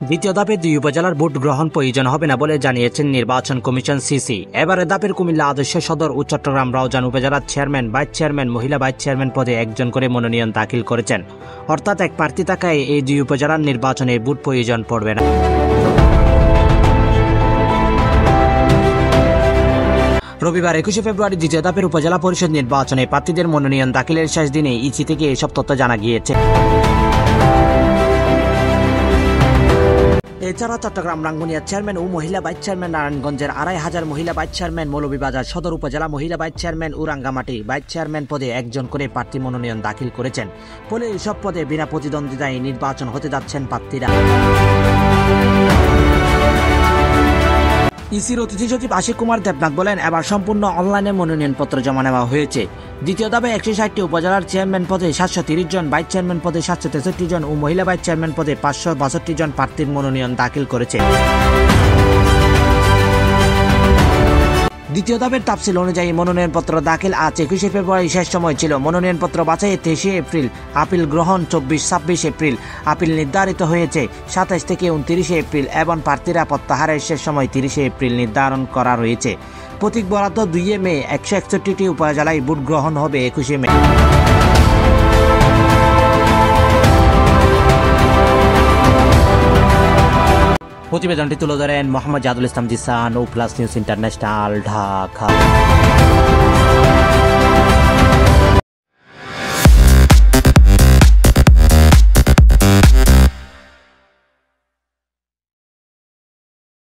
দ্বিতীয় ধাপে 2 উপজেলার ভোট গ্রহণ প্রয়োজন হবে না বলে জানিয়েছেন নির্বাচন কমিশন সিসি। এবারের ধাপের কুমিল্লা আদর্শ সদর ও চট্টগ্রাম রাউজান উপজেলার চেয়ারম্যান, ভাইস চেয়ারম্যান, মহিলা ভাইস চেয়ারম্যান পদে একজন করে মনোনয়ন দাখিল করেছেন। অর্থাৎ এক প্রার্থী থাকায় এই 2 উপজেলার নির্বাচনে ভোট প্রয়োজন পড়বে না। রবিবার 21 ফেব্রুয়ারি দ্বিতীয় ধাপের উপজেলা পরিষদ নির্বাচনে প্রার্থীদের মনোনয়ন দাখিলের শেষ দিনে ইসি থেকে এসব তথ্য জানা গিয়েছে। এছাড়া চট্টগ্রাম রাঙ্গুনিয়ার চেয়ারম্যান ও মহিলা ভাইস চেয়ারম্যান, নারায়ণগঞ্জের 2500 মহিলা ভাইস চেয়ারম্যান, মৌলভীবাজার সদর উপজেলা মহিলা ভাইস চেয়ারম্যান ও রাঙ্গামাটি ভাইস চেয়ারম্যান পদে একজন করে প্রার্থী মনোনয়ন দাখিল করেছেন। ফলে এসব পদে বিনা প্রতিদ্বন্দ্বিতায় নির্বাচন হতে যাচ্ছেন প্রার্থীরা। ইসির অতিথি সচিব আশিক কুমার দেবনাথ বলেন, এবার সম্পূর্ণ অনলাইনে মনোনয়নপত্র জমা নেওয়া হয়েছে। দ্বিতীয় ধাপে 160টি উপজেলার চেয়ারম্যান পদে 730 জন, ভাইস চেয়ারম্যান পদে 763 জন ও মহিলা ভাইস চেয়ারম্যান পদে 562 জন প্রার্থীর মনোনয়ন দাখিল করেছে। দ্বিতীয় ধাপের তাফসিল অনুযায়ী মনোনয়নপত্র দাখিল আজ 21 ফেব্রুয়ারি শেষ সময় ছিল। মনোনয়নপত্র বাছাই 23 এপ্রিল, আপিল গ্রহণ 24-26 এপ্রিল, আপিল নির্ধারিত হয়েছে 27 থেকে 29 এপ্রিল এবং প্রার্থীরা প্রত্যাহারের শেষ সময় 30 এপ্রিল নির্ধারণ করা রয়েছে। প্রতীক বরাদ্দ 2 মে, 161টি উপজেলায় ভোট গ্রহণ হবে 21 মে। প্রতিবেদনটি তুলে ধরেন মোহাম্মদ জাদুল ইসলাম জিসান ও প্লাস নিউজ ইন্টারন্যাশনাল, ঢাকা।